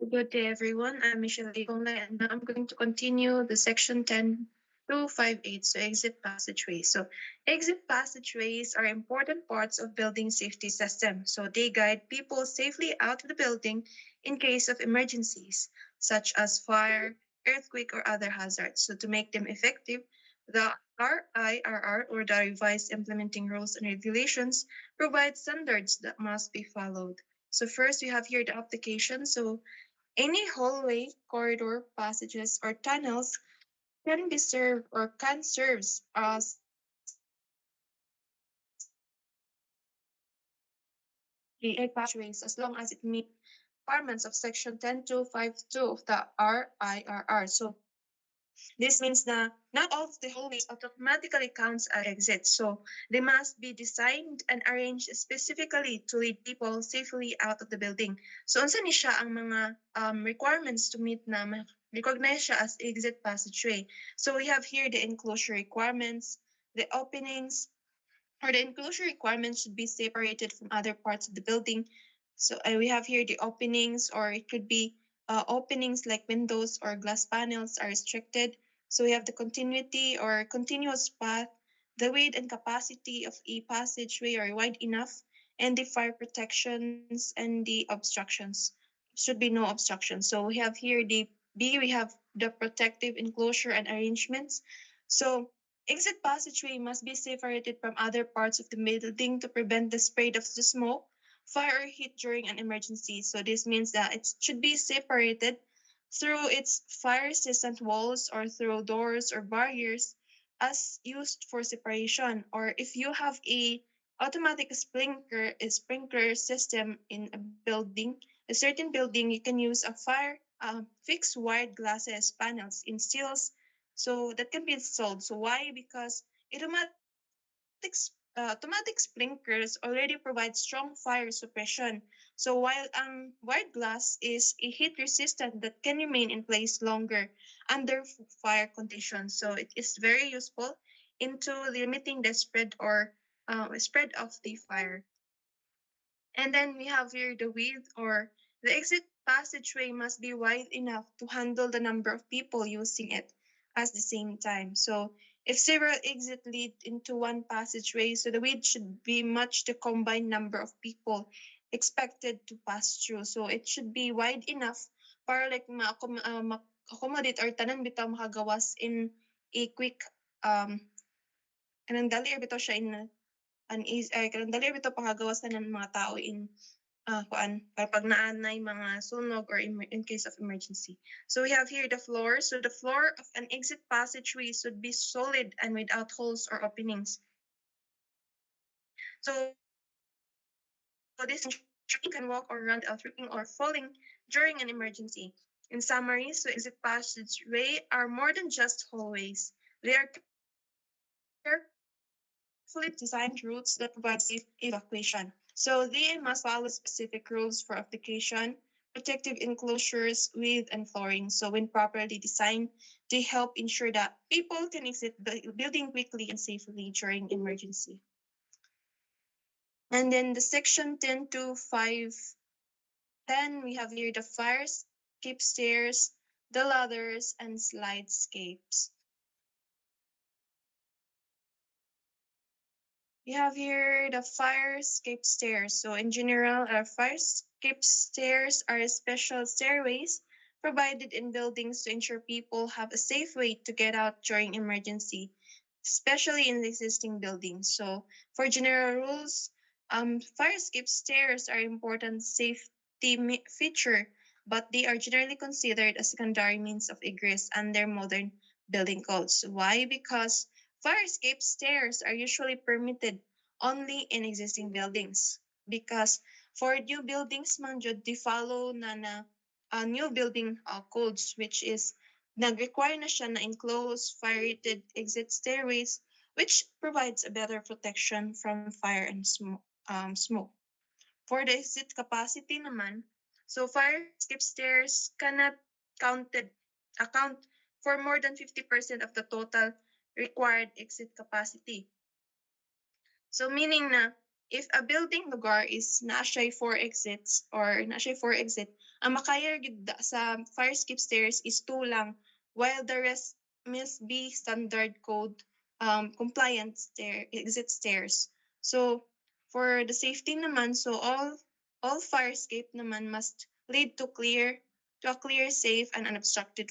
Good day, everyone. I'm Michelle Igonga, and now I'm going to continue the section 10.258, so exit passageways. So exit passageways are important parts of building safety system. So they guide people safely out of the building in case of emergencies, such as fire, earthquake, or other hazards. So to make them effective, the RIRR, or the Revised Implementing Rules and Regulations, provides standards that must be followed. So first, we have here the application. So any hallway, corridor, passages, or tunnels can be served or can serve as the passageways as long as it meets requirements of section 10252 of the RIRR. So this means that not all of the hallways automatically counts as exits. So they must be designed and arranged specifically to lead people safely out of the building. So unsa ni siya ang mga requirements to meet na recognize siya as exit passageway. So we have here the enclosure requirements, the openings, or the enclosure requirements should be separated from other parts of the building. So we have here the openings, or it could be openings like windows or glass panels are restricted. So we have the continuity or continuous path, the width and capacity of a passageway are wide enough, and the fire protections and the obstructions. Should be no obstruction. So we have here the B, we have the protective enclosure and arrangements. So exit passageway must be separated from other parts of the building to prevent the spread of the smoke, fire, or heat during an emergency. So this means that it should be separated through its fire-resistant walls or through doors or barriers as used for separation. Or if you have a automatic sprinkler system in a building, a certain building, you can use a fire fixed wired glasses panels in steels so that can be installed. So why? Because automatic sprinklers already provide strong fire suppression. So while wired glass is a heat resistant that can remain in place longer under fire conditions. So it is very useful into limiting the spread of the fire. And then we have here the width, or the exit passageway must be wide enough to handle the number of people using it at the same time. So if several exits lead into one passageway, so the width should be match the combined number of people expected to pass through. So it should be wide enough para like ma-accommodate or tanan bitaw makagawas in a quick kanang dali bitaw siya in an is ay kanang dali bitaw pangagawas na ng mga tao in kuan para pag naanay mga sunog or in case of emergency. So we have here the floor. So the floor of an exit passageway should be solid and without holes or openings. So this ensures can walk or run without tripping or falling during an emergency. In summary, so exit passageway are more than just hallways. They are carefully designed routes that provide safe evacuation. So they must follow specific rules for application, protective enclosures, width, and flooring. So when properly designed, they help ensure that people can exit the building quickly and safely during emergency. And then the section 10.2.5.10, we have here the fire escape stairs, the ladders, and slide escapes. We have here the fire escape stairs. So in general, fire escape stairs are special stairways provided in buildings to ensure people have a safe way to get out during emergency, especially in existing buildings. So for general rules, fire escape stairs are important safety feature, but they are generally considered a secondary means of egress under modern building codes. Why? Because fire escape stairs are usually permitted only in existing buildings because for new buildings man jud di follow na new building codes, which is nag-require na siya na enclosed fire-rated exit stairways, which provides a better protection from fire and smoke. For the exit capacity naman, so fire escape stairs cannot account for more than 50% of the total required exit capacity. So meaning na if a building lugar is na siya four exits or na siya four exit, ang makaya gyud sa fire escape stairs is two lang, while the rest must be standard code compliant exit stairs. So for the safety naman, so all fire escape naman must lead to a clear, safe, and unobstructed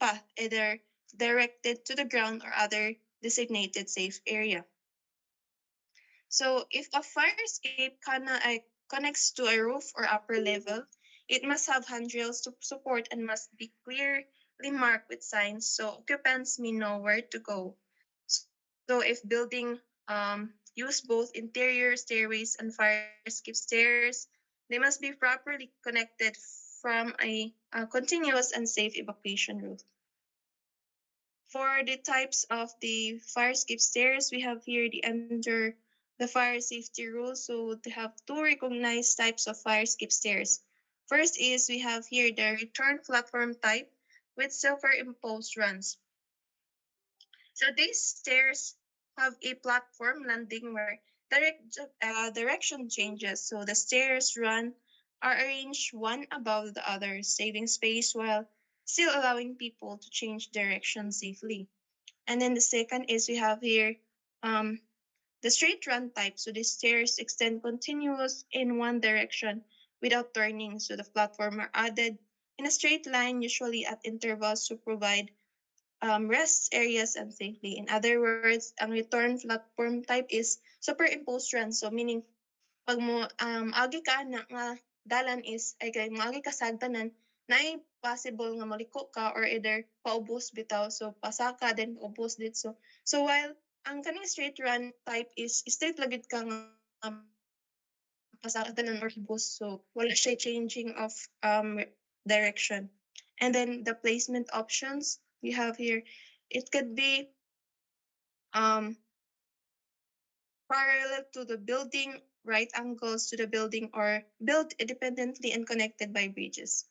path, either directed to the ground or other designated safe area. So if a fire escape connects to a roof or upper level, it must have handrails to support and must be clearly marked with signs so occupants may know where to go. So if building use both interior stairways and fire escape stairs, they must be properly connected from a continuous and safe evacuation route. For the types of the fire escape stairs, we have here the under the fire safety rules. So they have two recognized types of fire escape stairs. First is we have here the return platform type with superimposed runs. So these stairs have a platform landing where direction changes. So the stairs run are arranged one above the other, saving space while still allowing people to change direction safely. And then the second is we have here um, the straight run type. So the stairs extend continuous in one direction without turning. So the platform are added in a straight line, usually at intervals to provide rest areas and safely. In other words, ang return platform type is superimposed run. So meaning pag mo agi ka na nga dalan is ay kay moagi ka sa hagdanan na possible nga maliko ka or either paubos bitaw so pasaka then paubos dito so while ang kaning straight run type is straight lagid ka nga pasaka tanan or ubos so wala siya changing of direction. And then the placement options we have here, it could be um parallel to the building, right angles to the building, or built independently and connected by bridges.